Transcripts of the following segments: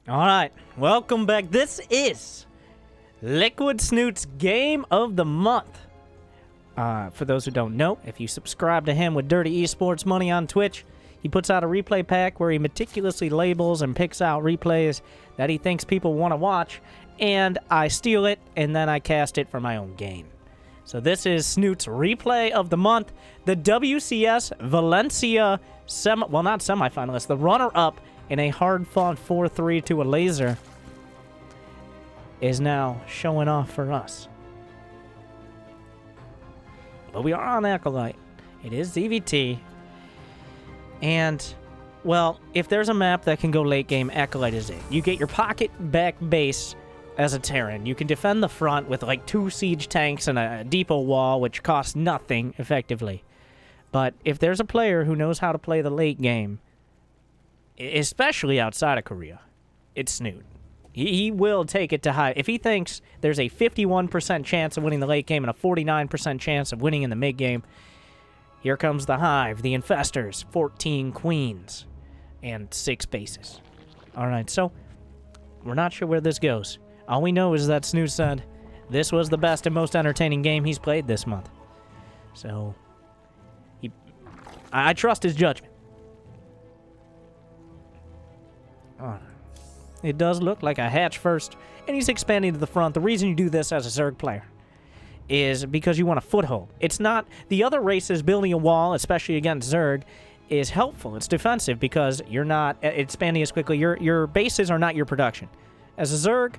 Alright, welcome back. This is Liquid Snute's Game of the Month. For those who don't know, if you subscribe to him with Dirty Esports Money on Twitch, he puts out a replay pack where he meticulously labels and picks out replays that he thinks people want to watch, and I steal it, and then I cast it for my own gain. So this is Snute's replay of the month, the WCS Valencia not semifinalist, the runner-up in a hard-fought 4-3 to a laser is now showing off for us. But we are on Acolyte. It is ZVT. And, well, if there's a map that can go late game, Acolyte is it. You get your pocket back base as a Terran. You can defend the front with like 2 siege tanks and a depot wall, which costs nothing, effectively. But if there's a player who knows how to play the late game, especially outside of Korea, it's Snute. He will take it to high. If he thinks there's a 51% chance of winning the late game and a 49% chance of winning in the mid game, here comes the Hive, the Infestors, 14 queens, and 6 bases. Alright, so we're not sure where this goes. All we know is that Snute said this was the best and most entertaining game he's played this month. So, I trust his judgment. It does look like a hatch first, and he's expanding to the front. The reason you do this as a Zerg player is because you want a foothold. It's not... The other races building a wall, especially against Zerg, is helpful. It's defensive because you're not expanding as quickly. Your bases are not your production. As a Zerg,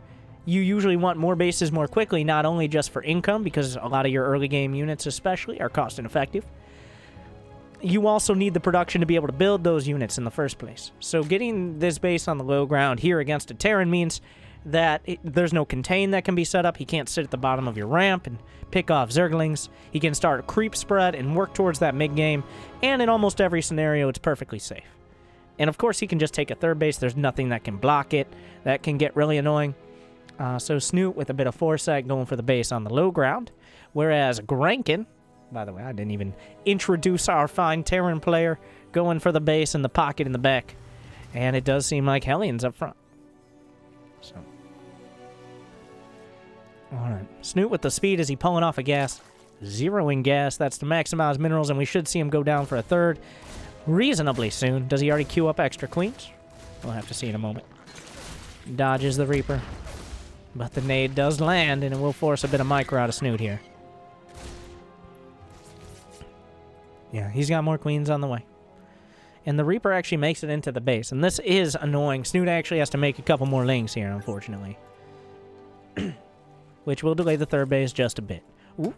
you usually want more bases more quickly, not only just for income, because a lot of your early game units especially are cost ineffective. You also need the production to be able to build those units in the first place. So getting this base on the low ground here against a Terran means that there's no contain that can be set up. He can't sit at the bottom of your ramp and pick off Zerglings. He can start a creep spread and work towards that mid-game, and in almost every scenario, it's perfectly safe. And of course, he can just take a third base. There's nothing that can block it. That can get really annoying. So Snute with a bit of foresight going for the base on the low ground, whereas Grankin... By the way, I didn't even introduce our fine Terran player going for the base and the pocket in the back. And it does seem like Hellions up front. So. Alright. Snute with the speed. Is he pulling off a gas? Zeroing gas. That's to maximize minerals, and we should see him go down for a third reasonably soon. Does he already queue up extra queens? We'll have to see in a moment. Dodges the Reaper. But the nade does land, and it will force a bit of micro out of Snute here. Yeah, he's got more queens on the way. And the Reaper actually makes it into the base. And this is annoying. Snute actually has to make a couple more lings here, unfortunately. Which will delay the third base just a bit. Ooh.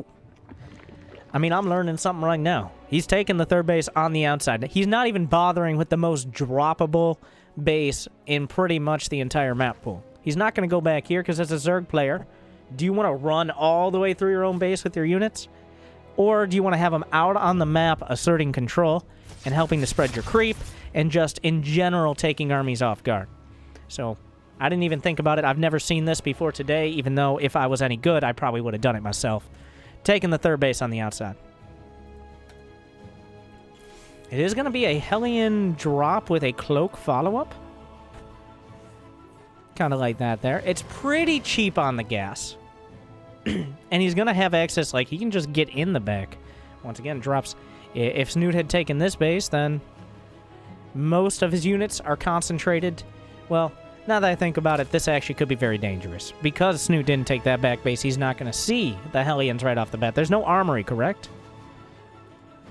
I mean, I'm learning something right now. He's taking the third base on the outside. He's not even bothering with the most droppable base in pretty much the entire map pool. He's not going to go back here because as a Zerg player, do you want to run all the way through your own base with your units? Or do you want to have them out on the map asserting control and helping to spread your creep and just in general taking armies off guard? So I didn't even think about it. I've never seen this before today, even though if I was any good, I probably would have done it myself. Taking the third base on the outside. It is going to be a Hellion drop with a cloak follow-up. Kind of like that there. It's pretty cheap on the gas. And he's going to have access, like, he can just get in the back. Once again, drops. If Snute had taken this base, then most of his units are concentrated. Well, now that I think about it, this actually could be very dangerous. Because Snute didn't take that back base, he's not going to see the Hellions right off the bat. There's no armory, correct?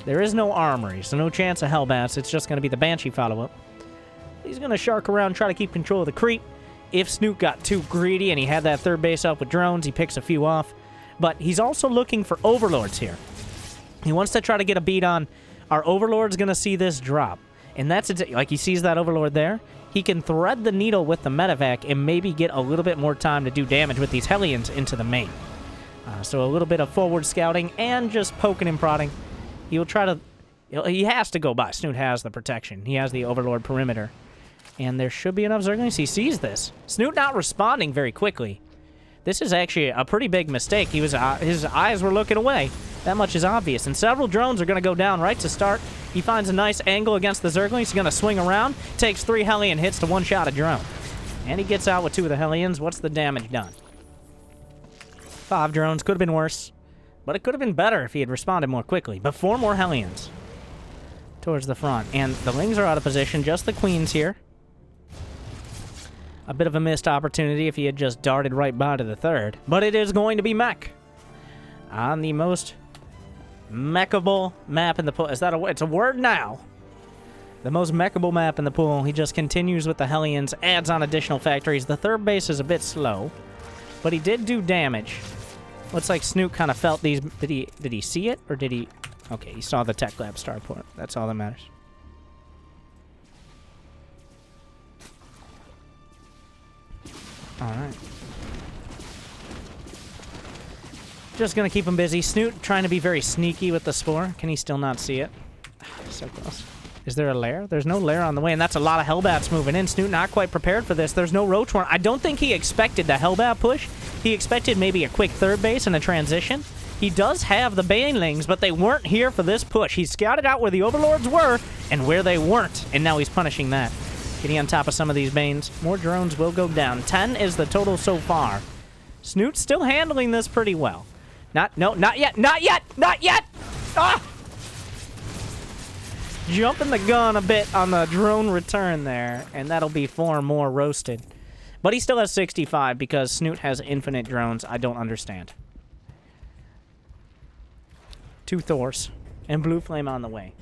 There is no armory, so no chance of Hellbats. It's just going to be the Banshee follow-up. He's going to shark around, try to keep control of the creep. If Snute got too greedy and he had that third base up with drones, he picks a few off. But he's also looking for overlords here. He wants to try to get a beat on, our overlord's going to see this drop. And that's it. Like, he sees that overlord there. He can thread the needle with the medevac and maybe get a little bit more time to do damage with these Hellions into the main. So a little bit of forward scouting and just poking and prodding. He'll try to... He has to go by. Snute has the protection. He has the overlord perimeter. And there should be enough Zerglings. He sees this. Snute not responding very quickly. This is actually a pretty big mistake. His eyes were looking away. That much is obvious. And several drones are going to go down right to start. He finds a nice angle against the Zerglings. He's going to swing around. Takes 3 Hellion hits to one-shot a drone. And he gets out with 2 of the Hellions. What's the damage done? 5 drones. Could have been worse. But it could have been better if he had responded more quickly. But 4 more Hellions towards the front. And the Lings are out of position. Just the Queens here. A bit of a missed opportunity if he had just darted right by to the 3rd. But it is going to be Mech. On the most mechable map in the pool. Is that it's a word now? The most mechable map in the pool. He just continues with the Hellions. Adds on additional factories. The 3rd base is a bit slow. But he did do damage. Looks like Snute kind of felt these. Did he see it? Or did he... Okay, he saw the Tech Lab starport. That's all that matters. Alright. Just gonna keep him busy. Snute trying to be very sneaky with the Spore. Can he still not see it? So close. Is there a lair? There's no lair on the way, and that's a lot of Hellbats moving in. Snute not quite prepared for this. There's no Roach Warren. I don't think he expected the Hellbat push. He expected maybe a quick 3rd base and a transition. He does have the Banelings, but they weren't here for this push. He scouted out where the Overlords were and where they weren't, and now he's punishing that. Getting on top of some of these Banes. More drones will go down. 10 is the total so far. Snute's still handling this pretty well. Not yet! Not yet! Not yet! Ah! Jumping the gun a bit on the drone return there, and that'll be 4 more roasted. But he still has 65 because Snute has infinite drones. I don't understand. 2 Thors and Blue Flame on the way.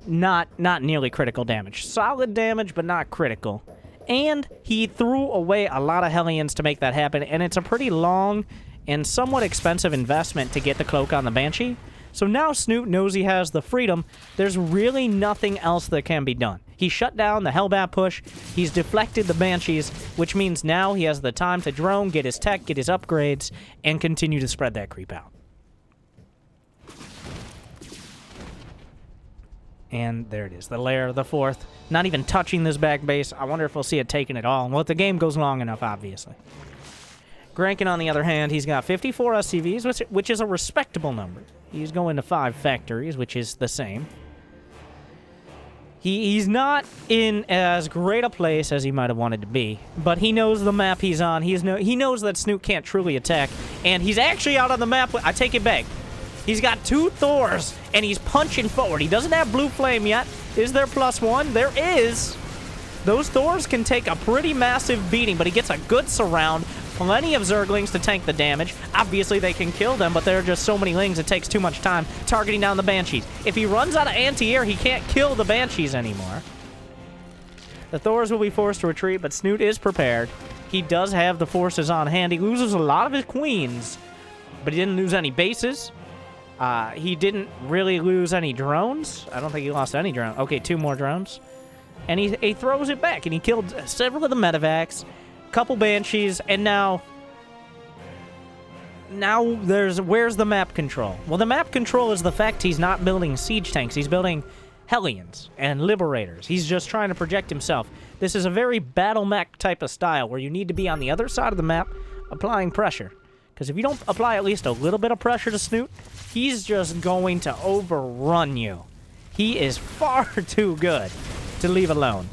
Not nearly critical damage. Solid damage, but not critical. And he threw away a lot of Hellions to make that happen, and it's a pretty long and somewhat expensive investment to get the cloak on the Banshee. So now Snute knows he has the freedom. There's really nothing else that can be done. He shut down the Hellbat push. He's deflected the Banshees, which means now he has the time to drone, get his tech, get his upgrades, and continue to spread that creep out. And there it is, the lair, the 4th. Not even touching this back base. I wonder if we'll see it taken at all. Well, if the game goes long enough, obviously. Grankin, on the other hand, he's got 54 SCVs, which is a respectable number. He's going to 5 factories, which is the same. He's not in as great a place as he might have wanted to be, but he knows the map he's on. He knows that Snute can't truly attack, and he's actually out on the map. I take it back. He's got 2 Thors, and he's punching forward. He doesn't have Blue Flame yet. Is there +1? There is. Those Thors can take a pretty massive beating, but he gets a good surround. Plenty of Zerglings to tank the damage. Obviously, they can kill them, but there are just so many Lings, it takes too much time targeting down the Banshees. If he runs out of anti-air, he can't kill the Banshees anymore. The Thors will be forced to retreat, but Snute is prepared. He does have the forces on hand. He loses a lot of his Queens, but he didn't lose any bases. He didn't really lose any drones. I don't think he lost any drones. Okay, 2 more drones. And he throws it back, and he killed several of the medevacs, couple Banshees, and now where's the map control? Well, the map control is the fact he's not building siege tanks. He's building Hellions and Liberators. He's just trying to project himself. This is a very battle mech type of style where you need to be on the other side of the map applying pressure. Because if you don't apply at least a little bit of pressure to Snute, he's just going to overrun you. He is far too good to leave alone.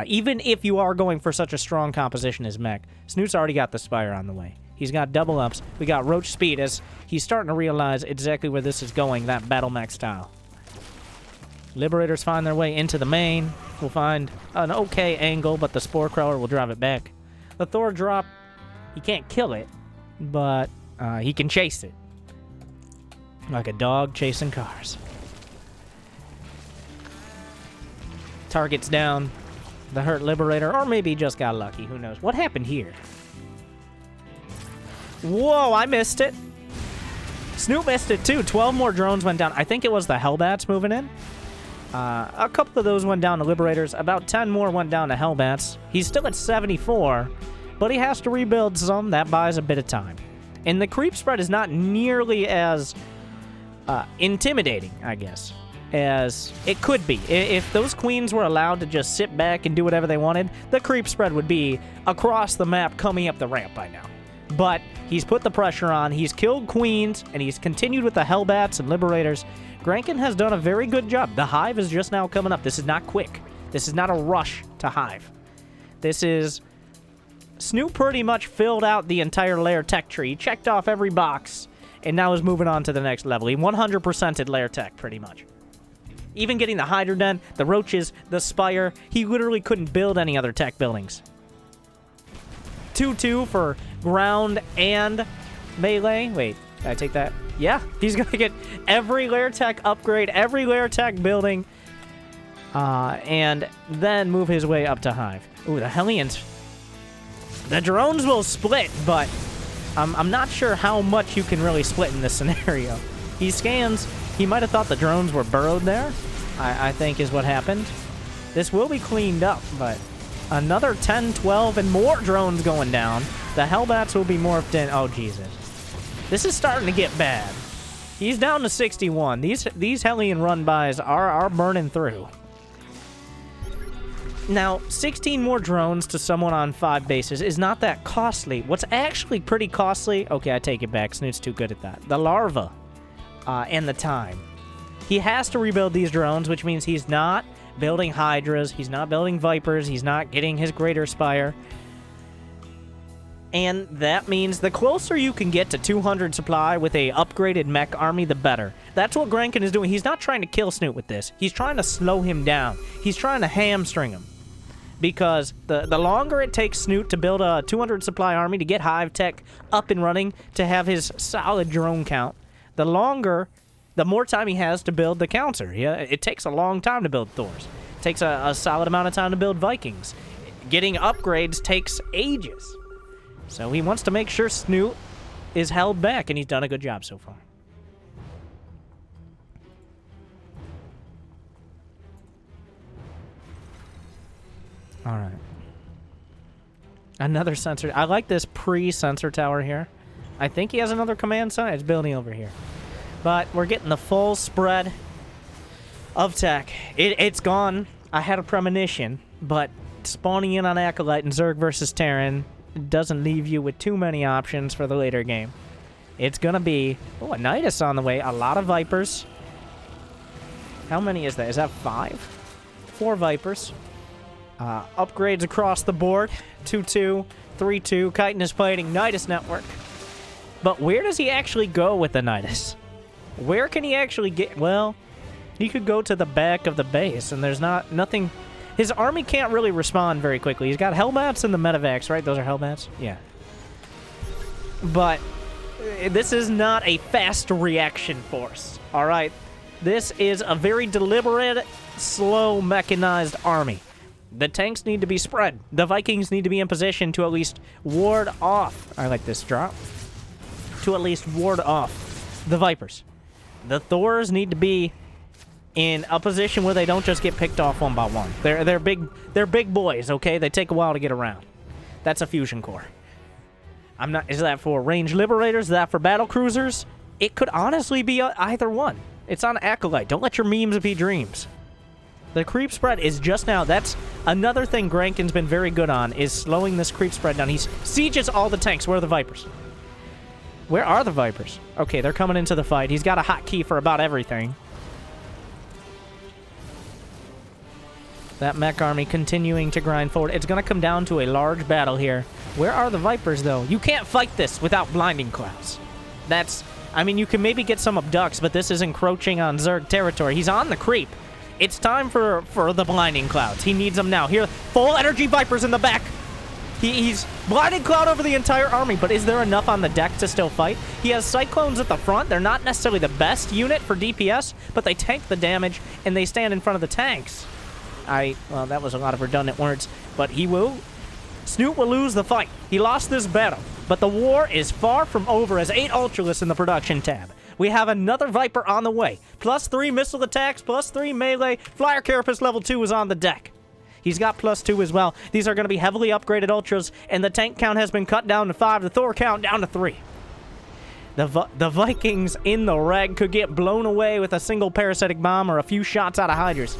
Even if you are going for such a strong composition as Mech, Snute's already got the Spire on the way. He's got double ups. We got Roach Speed as he's starting to realize exactly where this is going, that battle mech style. Liberators find their way into the main. We'll find an okay angle, but the Spore Crawler will drive it back. The Thor drop, he can't kill it, but he can chase it. Like a dog chasing cars. Target's down. The hurt Liberator, or maybe he just got lucky. Who knows? What happened here? Whoa, I missed it. Snute missed it too. 12 more drones went down. I think it was the Hellbats moving in. A couple of those went down to Liberators. About 10 more went down to Hellbats. He's still at 74, but he has to rebuild some. That buys a bit of time. And the creep spread is not nearly as intimidating, I guess, as it could be. If those queens were allowed to just sit back and do whatever they wanted, the creep spread would be across the map coming up the ramp by now. But he's put the pressure on, he's killed queens, and he's continued with the Hellbats and Liberators. Grankin has done a very good job. The Hive is just now coming up. This is not quick. This is not a rush to Hive. This is Snute pretty much filled out the entire lair tech tree. He checked off every box, and now is moving on to the next level. He 100%ed lair tech, pretty much. Even getting the Hydra Den, the roaches, the spire, he literally couldn't build any other tech buildings. 2-2 for ground and melee. Wait, did I take that? Yeah, he's going to get every lair tech upgrade, every lair tech building, and then move his way up to Hive. Ooh, the Hellions. The drones will split, but I'm not sure how much you can really split in this scenario. He scans. He might have thought the drones were burrowed there, I think is what happened. This will be cleaned up, but another 10, 12, and more drones going down. The Hellbats will be morphed in. Oh, Jesus. This is starting to get bad. He's down to 61. These Hellion run-bys are burning through. Now, 16 more drones to someone on 5 bases is not that costly. What's actually pretty costly... Okay, I take it back. Snoot's too good at that. The larva and the time. He has to rebuild these drones, which means he's not building Hydras. He's not building Vipers. He's not getting his Greater Spire. And that means the closer you can get to 200 supply with a upgraded mech army, the better. That's what Grankin is doing. He's not trying to kill Snute with this. He's trying to slow him down. He's trying to hamstring him. Because the longer it takes Snute to build a 200 supply army, to get Hive Tech up and running, to have his solid drone count, the more time he has to build the counter. Yeah, it takes a long time to build Thors. It takes a solid amount of time to build Vikings. Getting upgrades takes ages. So he wants to make sure Snute is held back, and he's done a good job so far. All right. Another sensor. I like this pre-sensor tower here. I think he has another command center. It's building over here. But we're getting the full spread of tech. It's gone. I had a premonition, but spawning in on Acolyte and Zerg versus Terran doesn't leave you with too many options for the later game. It's going to be... Oh, a Nidus on the way. A lot of Vipers. How many is that? Is that 5? 4 Vipers. Upgrades across the board. 2-2, 3-2. Chitin is plating Nidus network. But where does he actually go with the Nidus? Where can he actually get... Well, he could go to the back of the base, and there's nothing... His army can't really respond very quickly. He's got Hellbats and the Medivacs, right? Those are Hellbats? Yeah. But this is not a fast reaction force, all right? This is a very deliberate, slow, mechanized army. The tanks need to be spread. The Vikings need to be in position to at least ward off. I like this drop. To at least ward off the Vipers. The Thors need to be in a position where they don't just get picked off one by one. They're big boys, okay? They take a while to get around. That's a fusion core. Is that for range liberators? Is that for battle cruisers? It could honestly be either one. It's on Acolyte. Don't let your memes be dreams. The creep spread is just now. That's another thing Grankin's been very good on, is slowing this creep spread down. He sieges all the tanks. Where are the Vipers? Where are the Vipers? Okay, they're coming into the fight. He's got a hotkey for about everything. That mech army continuing to grind forward. It's going to come down to a large battle here. Where are the Vipers, though? You can't fight this without blinding clouds. I mean, you can maybe get some abducts, but this is encroaching on Zerg territory. He's on the creep. It's time for the blinding clouds. He needs them now. Here, full energy Vipers in the back. He's blinding cloud over the entire army, but is there enough on the deck to still fight? He has Cyclones at the front. They're not necessarily the best unit for DPS, but they tank the damage, and they stand in front of the tanks. Well, that was a lot of redundant words, but Snute will lose the fight. He lost this battle, but the war is far from over as 8 Ultralists in the production tab. We have another Viper on the way. +3 missile attacks, +3 melee. Flyer Carapace level 2 is on the deck. He's got +2 as well. These are going to be heavily upgraded Ultras, and the tank count has been cut down to 5. The Thor count down to 3. The Vikings in the reg could get blown away with a single parasitic bomb or a few shots out of Hydras.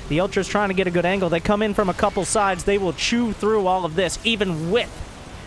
The Ultras trying to get a good angle. They come in from a couple sides. They will chew through all of this, even with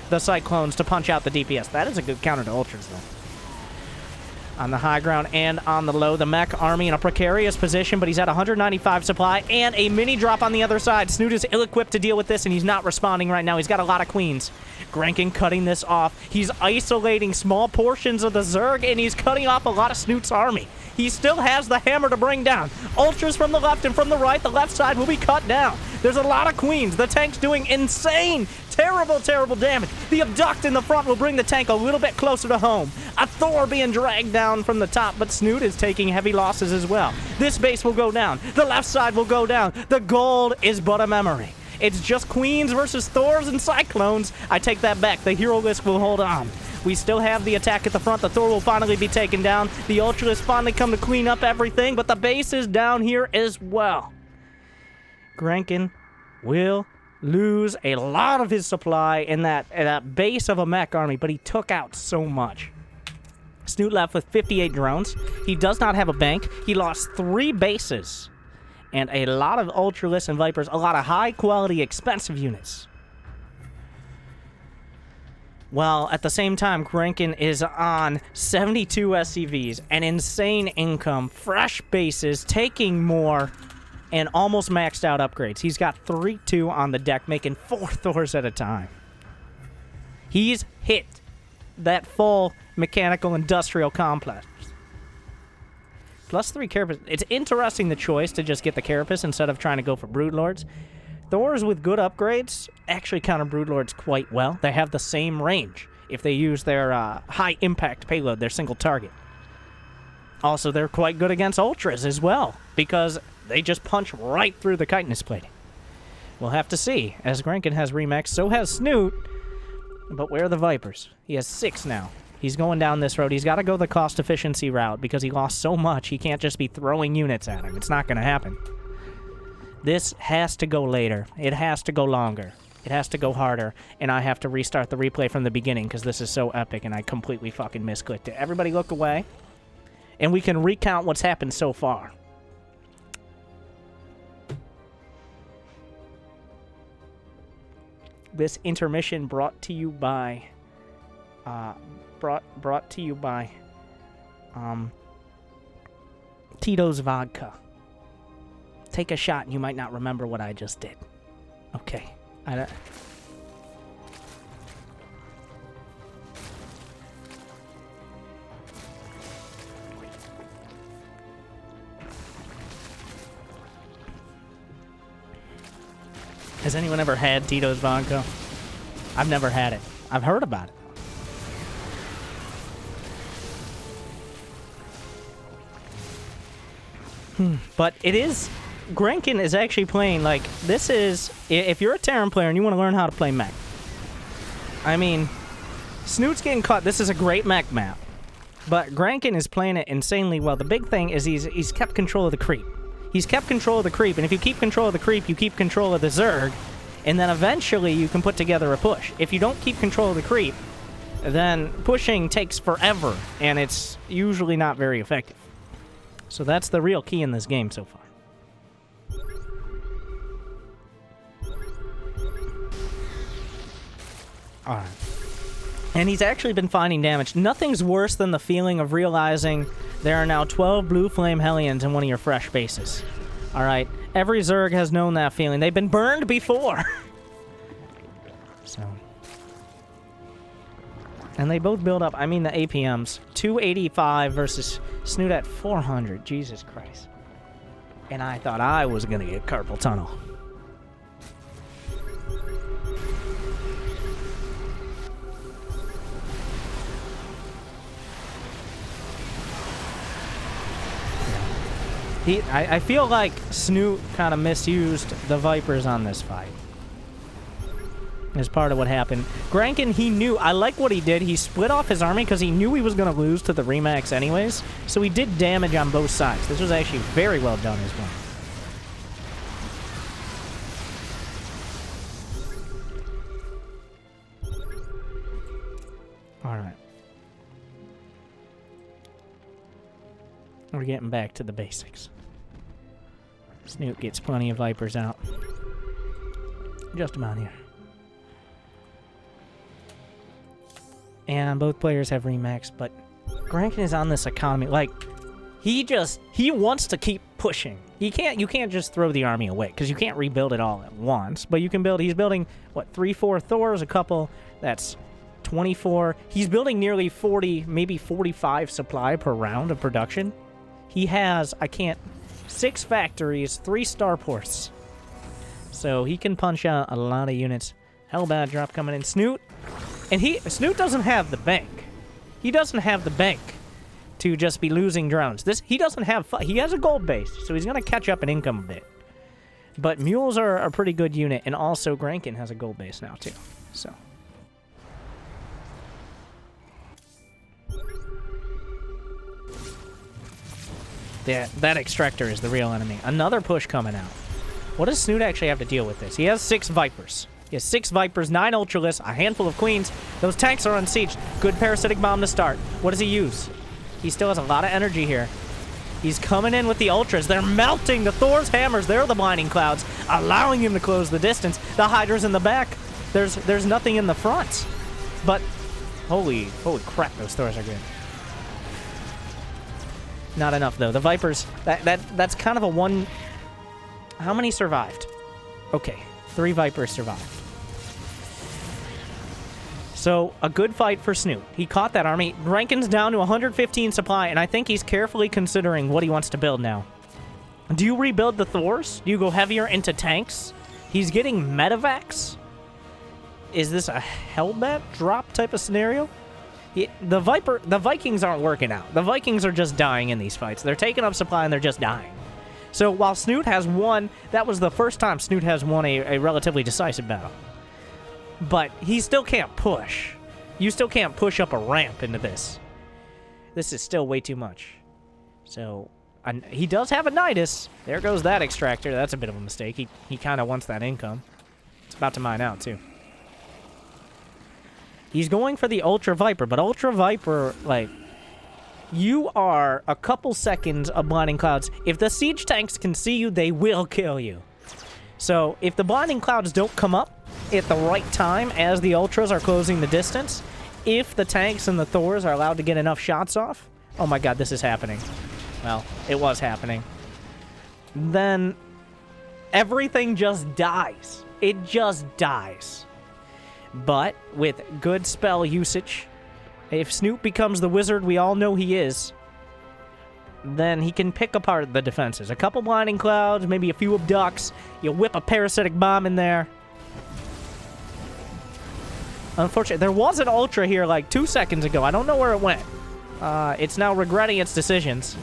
the Cyclones, to punch out the DPS. That is a good counter to Ultras, though. on the high ground and on the low. The Mech army in a precarious position, but he's at 195 supply and a mini drop on the other side. Snute is ill-equipped to deal with this, and he's not responding right now. He's got a lot of queens. Grankin cutting this off. He's isolating small portions of the Zerg, and he's cutting off a lot of Snute's army. He still has the hammer to bring down. Ultras from the left and from the right. The left side will be cut down. There's a lot of queens. The tank's doing insane, terrible, terrible damage. The abduct in the front will bring the tank a little bit closer to home. A Thor being dragged down from the top, but Snute is taking heavy losses as well. This base will go down. The left side will go down. The gold is but a memory. It's just queens versus Thors and Cyclones. I take that back. The hero list will hold on. We still have the attack at the front. The Thor will finally be taken down. The Ultras finally come to clean up everything, but the base is down here as well. Grankin will lose a lot of his supply in that base of a Mech army, but he took out so much. Snute left with 58 drones. He does not have a bank. He lost 3 bases and a lot of Ultralists and Vipers, a lot of high-quality, expensive units. Well, at the same time, Grankin is on 72 SCVs, an insane income, fresh bases, taking more, and almost maxed out upgrades. He's got 3-2 on the deck, making 4 Thors at a time. He's hit that full mechanical industrial complex. +3 Carapace. It's interesting the choice to just get the Carapace instead of trying to go for Broodlords. Thors with good upgrades actually counter Broodlords quite well. They have the same range if they use their high-impact payload, their single target. Also, they're quite good against Ultras as well, because they just punch right through the chitinous plating. We'll have to see. As Grankin has Remax, so has Snute. But where are the Vipers? He has 6 now. He's going down this road. He's got to go the cost-efficiency route because he lost so much, he can't just be throwing units at him. It's not going to happen. This has to go later. It has to go longer. It has to go harder. And I have to restart the replay from the beginning because this is so epic and I completely fucking misclicked it. Everybody look away. And we can recount what's happened so far. This intermission brought to you by... brought to you by... Tito's Vodka. Take a shot and you might not remember what I just did. Okay. Has anyone ever had Tito's Vodka? I've never had it. I've heard about it. But it is... Grankin is actually playing, like, this is... If you're a Terran player and you want to learn how to play Mech, I mean, Snute's getting caught. This is a great Mech map. But Grankin is playing it insanely well. The big thing is he's kept control of the creep. He's kept control of the creep, and if you keep control of the creep, you keep control of the Zerg, and then eventually you can put together a push. If you don't keep control of the creep, then pushing takes forever, and it's usually not very effective. So that's the real key in this game so far. Alright. And he's actually been finding damage. Nothing's worse than the feeling of realizing there are now 12 Blue Flame Hellions in one of your fresh bases. Alright. Every Zerg has known that feeling. They've been burned before. So. And they both build up. I mean the APMs. 285 versus Snute at 400. Jesus Christ. And I thought I was going to get carpal tunnel. I feel like Snute kind of misused the Vipers on this fight. As part of what happened. Grankin, he knew. I like what he did. He split off his army because he knew he was going to lose to the Remax anyways. So he did damage on both sides. This was actually very well done as well. Alright. We're getting back to the basics. Snute gets plenty of Vipers out. Just about here. And both players have Remax, but Grankin is on this economy. Like, he wants to keep pushing. You can't just throw the army away, because you can't rebuild it all at once. But you can build, he's building, what, 3-4 Thors, a couple, that's 24. He's building nearly 40, maybe 45 supply per round of production. He has, 6 factories, 3 starports. So he can punch out a lot of units. Hellbat drop coming in. Snute. And Snute doesn't have the bank. He doesn't have the bank to just be losing drones. He doesn't have... He has a gold base, so he's going to catch up in income a bit. But mules are a pretty good unit, and also Grankin has a gold base now, too. So... That extractor is the real enemy. Another push coming out. What does Snute actually have to deal with this? He has 6 Vipers. He has 6 Vipers, 9 Ultralists, a handful of Queens. Those tanks are unsieged. Good parasitic bomb to start. What does he use? He still has a lot of energy here. He's coming in with the Ultras. They're melting the Thor's hammers. They're the blinding clouds, allowing him to close the distance. The Hydra's in the back. There's nothing in the front. But holy crap, those Thors are good. Not enough, though. The Vipers, that's kind of a one... How many survived? Okay, 3 Vipers survived. So, a good fight for Snute. He caught that army. Grankin's down to 115 supply, and I think he's carefully considering what he wants to build now. Do you rebuild the Thors? Do you go heavier into tanks? He's getting medevacs? Is this a Hellbat drop type of scenario? The Vikings aren't working out. The Vikings are just dying in these fights. They're taking up supply and they're just dying. So while Snute has won, that was the first time Snute has won a relatively decisive battle. But he still can't push. You still can't push up a ramp into this. This is still way too much. So he does have a Nidus. There goes that extractor. That's a bit of a mistake. He kind of wants that income. It's about to mine out too. He's going for the Ultra Viper, but Ultra Viper, like, you are a couple seconds of blinding clouds. If the siege tanks can see you, they will kill you. So if the blinding clouds don't come up at the right time as the Ultras are closing the distance, if the tanks and the Thors are allowed to get enough shots off, oh my god, this is happening. Well, it was happening. Then everything just dies. It just dies. But with good spell usage, if Snute becomes the wizard we all know he is, then he can pick apart the defenses. A couple blinding clouds, maybe a few abducts. You whip a parasitic bomb in there. Unfortunately, there was an Ultra here like 2 seconds ago. I don't know where it went. It's now regretting its decisions.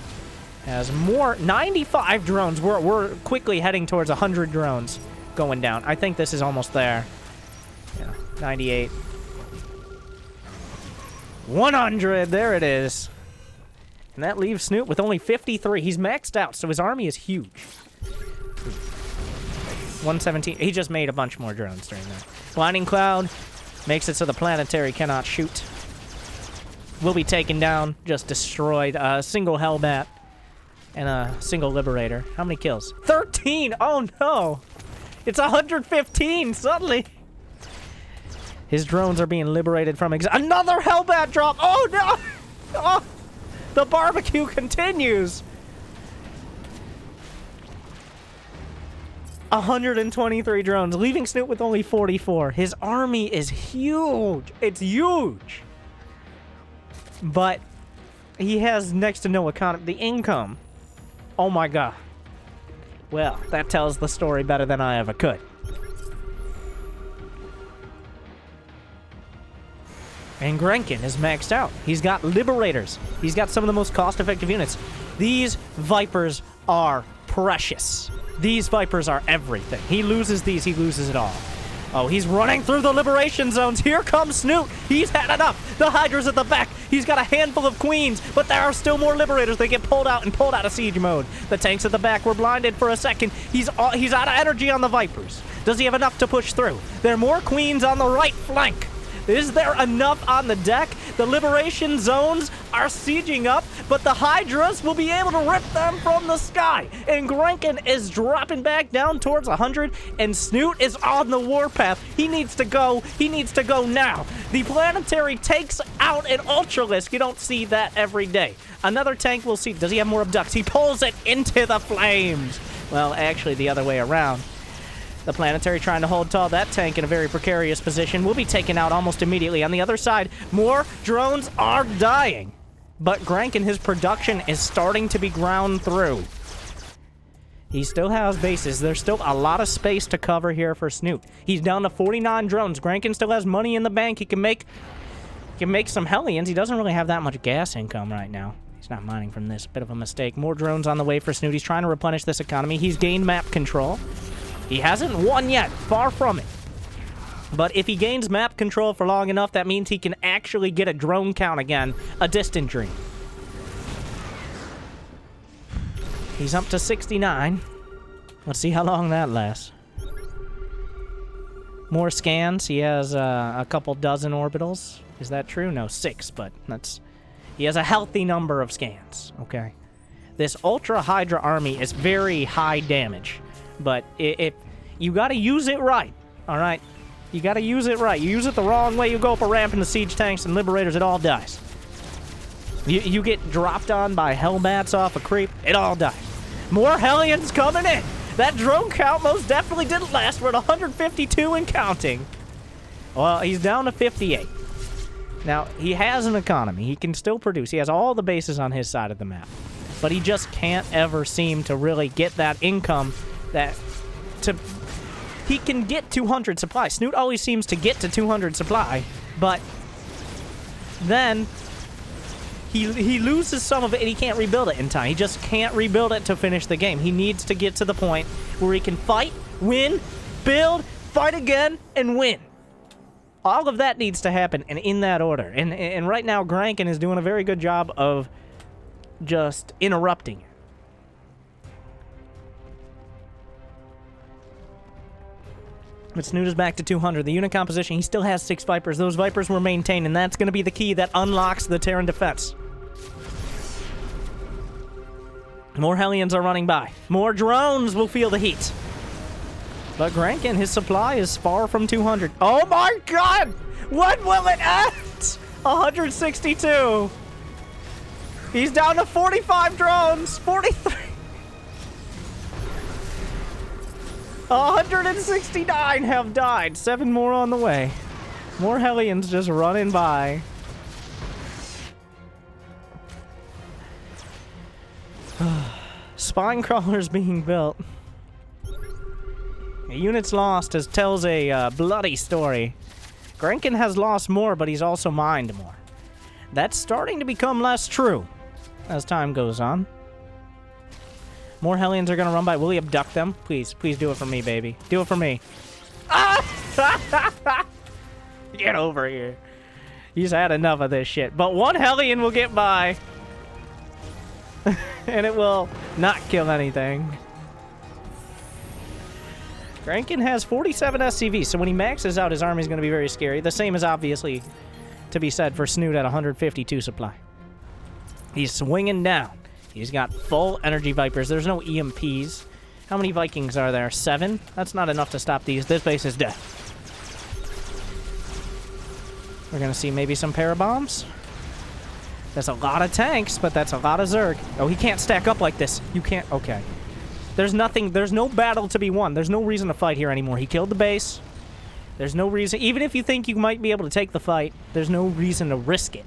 As more 95 drones. We're quickly heading towards 100 drones going down. I think this is almost there. Yeah, 98. 100, there it is. And that leaves Snute with only 53. He's maxed out, so his army is huge. 117. He just made a bunch more drones during that. Blinding Cloud makes it so the planetary cannot shoot. Will be taken down, just destroyed. A single Hellbat and a single Liberator. How many kills? 13! Oh no! It's 115 suddenly! His drones are being liberated from another Hellbat drop! Oh no! Oh, the barbecue continues! 123 drones, leaving Snute with only 44. His army is huge! It's huge! But he has next to no economy. The income. Oh my god. Well, that tells the story better than I ever could. And Grankin is maxed out. He's got Liberators. He's got some of the most cost-effective units. These Vipers are precious. These Vipers are everything. He loses these, he loses it all. Oh, he's running through the liberation zones. Here comes Snute. He's had enough. The Hydra's at the back. He's got a handful of Queens, but there are still more Liberators. They get pulled out and pulled out of siege mode. The tanks at the back were blinded for a second. He's out of energy on the Vipers. Does he have enough to push through? There are more Queens on the right flank. Is there enough on the deck? The Liberation Zones are sieging up, but the Hydras will be able to rip them from the sky. And Grankin is dropping back down towards 100, and Snute is on the warpath. He needs to go. He needs to go now. The Planetary takes out an Ultralisk. You don't see that every day. Another tank we'll see. Does he have more abducts? He pulls it into the flames. Well, actually, the other way around. The Planetary trying to hold tall. That tank in a very precarious position will be taken out almost immediately. On the other side, more drones are dying. But Grankin, his production is starting to be ground through. He still has bases. There's still a lot of space to cover here for Snute. He's down to 49 drones. Grankin still has money in the bank. He can make some Hellions. He doesn't really have that much gas income right now. He's not mining from this. Bit of a mistake. More drones on the way for Snute. He's trying to replenish this economy. He's gained map control. He hasn't won yet. Far from it. But if he gains map control for long enough, that means he can actually get a drone count again. A distant dream. He's up to 69. Let's see how long that lasts. More scans. He has a couple dozen orbitals. Is that true? No, 6, but that's... He has a healthy number of scans, okay? This Ultra Hydra army is very high damage. But if you gotta use it right, all right? You gotta use it right. You use it the wrong way, you go up a ramp into siege tanks and liberators, it all dies. You get dropped on by Hellbats off a creep, it all dies. More Hellions coming in. That drone count most definitely didn't last. We're at 152 and counting. Well, he's down to 58. Now, he has an economy. He can still produce. He has all the bases on his side of the map. But he just can't ever seem to really get that income he can get 200 supply. Snute always seems to get to 200 supply, but then he loses some of it and he can't rebuild it in time. He just can't rebuild it to finish the game. He needs to get to the point where he can fight, win, build, fight again, and win. All of that needs to happen, and in that order. And right now, Grankin is doing a very good job of just interrupting it. But Snute is back to 200. The unit composition, he still has 6 Vipers. Those Vipers were maintained, and that's going to be the key that unlocks the Terran defense. More Hellions are running by. More drones will feel the heat. But Grankin, his supply is far from 200. Oh my god! When will it end? 162. He's down to 45 drones. 43. 169 have died. 7 more on the way. More Hellions just running by. Spine crawlers being built. A unit's lost tells a bloody story. Grankin has lost more, but he's also mined more. That's starting to become less true as time goes on. More Hellions are going to run by. Will he abduct them? Please, please do it for me, baby. Do it for me. Ah! Get over here. He's had enough of this shit. But one Hellion will get by. And it will not kill anything. Grankin has 47 SCVs, so when he maxes out, his army is going to be very scary. The same is obviously to be said for Snute at 152 supply. He's swinging down. He's got full energy Vipers. There's no EMPs. How many Vikings are there? 7? That's not enough to stop these. This base is dead. We're going to see maybe some parabombs. That's a lot of tanks, but that's a lot of Zerg. Oh, he can't stack up like this. You can't... Okay. There's nothing... There's no battle to be won. There's no reason to fight here anymore. He killed the base. There's no reason... Even if you think you might be able to take the fight, there's no reason to risk it.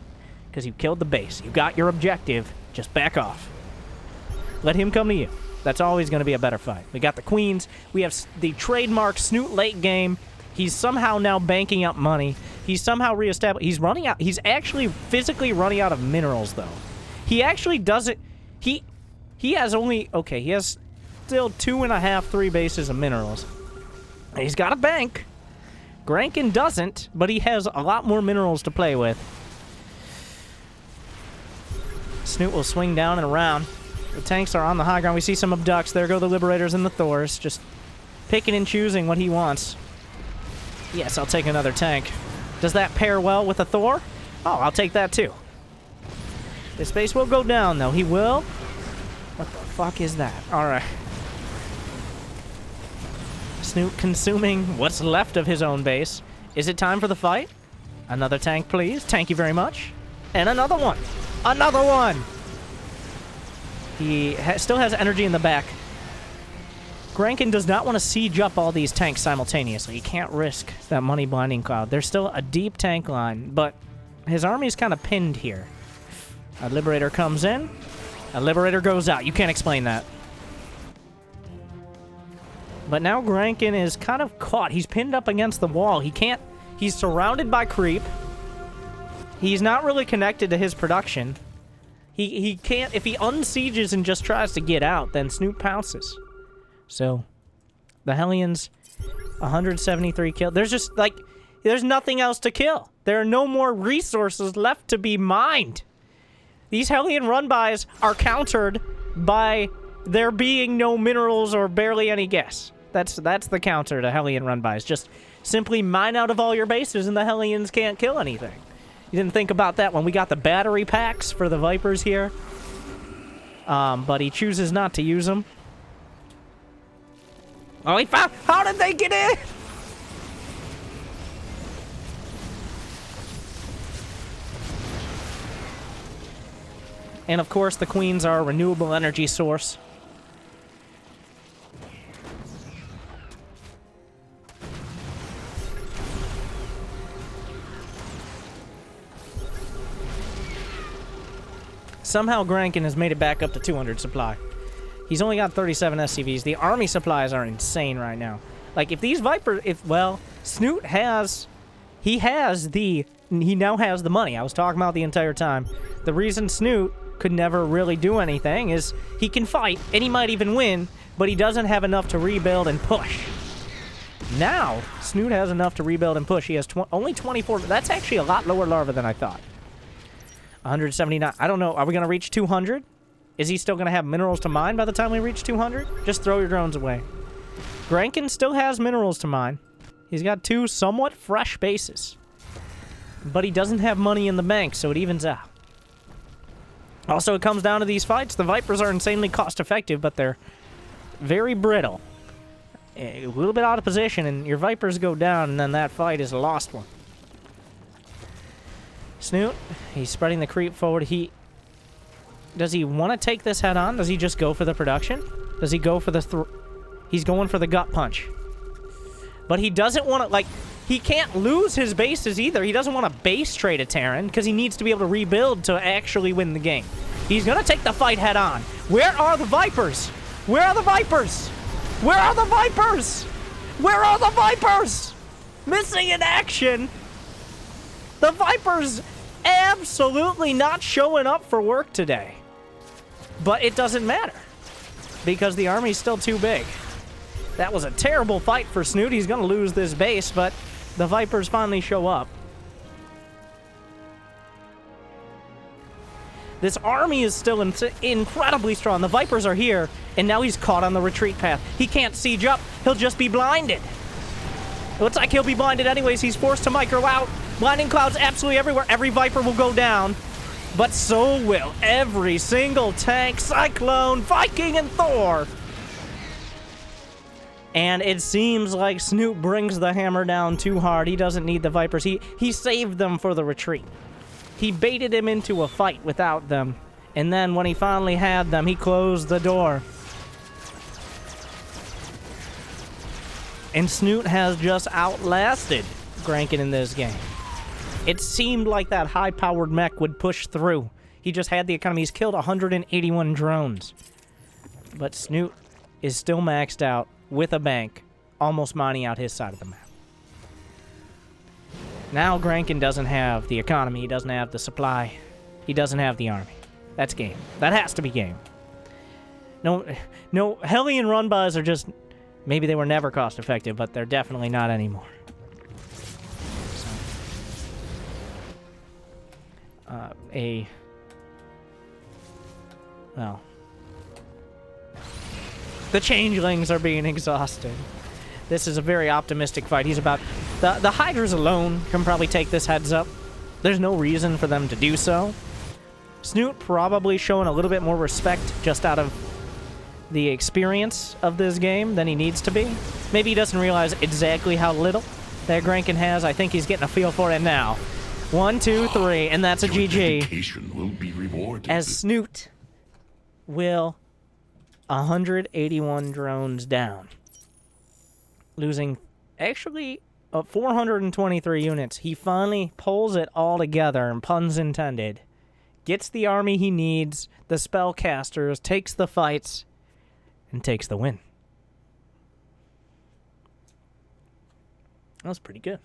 Because you killed the base. You got your objective. Just back off. Let him come to you. That's always going to be a better fight. We got the queens. We have the trademark Snute late game. He's somehow now banking up money. He's somehow reestablished. He's running out. He's actually physically running out of minerals, though. He actually doesn't. He has only. Okay, he has still 2.5, 3 bases of minerals. He's got a bank. Grankin doesn't, but he has a lot more minerals to play with. Snute will swing down and around. The tanks are on the high ground. We see some abducts. There go the Liberators and the Thors. Just picking and choosing what he wants. Yes, I'll take another tank. Does that pair well with a Thor? Oh, I'll take that too. This base will go down, though. He will? What the fuck is that? Alright. Snute consuming what's left of his own base. Is it time for the fight? Another tank, please. Thank you very much. And another one. Another one! He still has energy in the back. Grankin does not want to siege up all these tanks simultaneously. He can't risk that money blinding cloud. There's still a deep tank line, but his army's kind of pinned here. A Liberator comes in. A Liberator goes out. You can't explain that. But now Grankin is kind of caught. He's pinned up against the wall. He can't... He's surrounded by creep. He's not really connected to his production. He can't... If he unsieges and just tries to get out, then Snute pounces. So, the Hellions, 173 killed. There's just, like, there's nothing else to kill. There are no more resources left to be mined. These Hellion run-bys are countered by there being no minerals or barely any gas. That's the counter to Hellion run-bys. Just simply mine out of all your bases and the Hellions can't kill anything. You didn't think about that when we got the battery packs for the Vipers here. But he chooses not to use them. Oh, he found... How did they get in? And of course, the Queens are a renewable energy source. Somehow Grankin has made it back up to 200 supply. He's only got 37 SCVs. The army supplies are insane right now. Like, if these Vipers... Well, Snute has... He now has the money. I was talking about the entire time. The reason Snute could never really do anything is he can fight, and he might even win, but he doesn't have enough to rebuild and push. Now, Snute has enough to rebuild and push. He has only 24... That's actually a lot lower larva than I thought. 179. I don't know. Are we going to reach 200? Is he still going to have minerals to mine by the time we reach 200? Just throw your drones away. Grankin still has minerals to mine. He's got 2 somewhat fresh bases. But he doesn't have money in the bank, so it evens out. Also, it comes down to these fights. The Vipers are insanely cost-effective, but they're very brittle. A little bit out of position, and your Vipers go down, and then that fight is a lost one. Snute, he's spreading the creep forward. Does he want to take this head on? Does he just go for the production? Does he go for the... He's going for the gut punch. But he doesn't want to, like... He can't lose his bases either. He doesn't want to base trade a Terran because he needs to be able to rebuild to actually win the game. He's going to take the fight head on. Where are the Vipers? Where are the Vipers? Where are the Vipers? Where are the Vipers? Missing in action. The Vipers absolutely not showing up for work today. But it doesn't matter because the army's still too big. That was a terrible fight for Snute. He's going to lose this base, but the Vipers finally show up. This army is still incredibly strong. The Vipers are here, and now he's caught on the retreat path. He can't siege up. He'll just be blinded. It looks like he'll be blinded anyways. He's forced to micro out. Blinding clouds absolutely everywhere. Every Viper will go down, but so will every single tank, Cyclone, Viking, and Thor. And it seems like Snute brings the hammer down too hard. He doesn't need the Vipers. He saved them for the retreat. He baited him into a fight without them. And then when he finally had them, he closed the door. And Snute has just outlasted Grankin in this game. It seemed like that high-powered mech would push through. He just had the economy. He's killed 181 drones. But Snute is still maxed out with a bank, almost mining out his side of the map. Now Grankin doesn't have the economy. He doesn't have the supply. He doesn't have the army. That's game. That has to be game. No, Hellion run-bys are just... Maybe they were never cost-effective, but they're definitely not anymore. Well... The changelings are being exhausted. This is a very optimistic fight. He's about... The Hydras alone can probably take this heads up. There's no reason for them to do so. Snute probably showing a little bit more respect just out of the experience of this game than he needs to be. Maybe he doesn't realize exactly how little that Grankin has. I think he's getting a feel for it now. 1, 2, 3, and that's a GG. Will be rewarded. As Snute will 181 drones down. Losing, actually, 423 units. He finally pulls it all together, and puns intended. Gets the army he needs, the spellcasters, takes the fights, and takes the win. That was pretty good.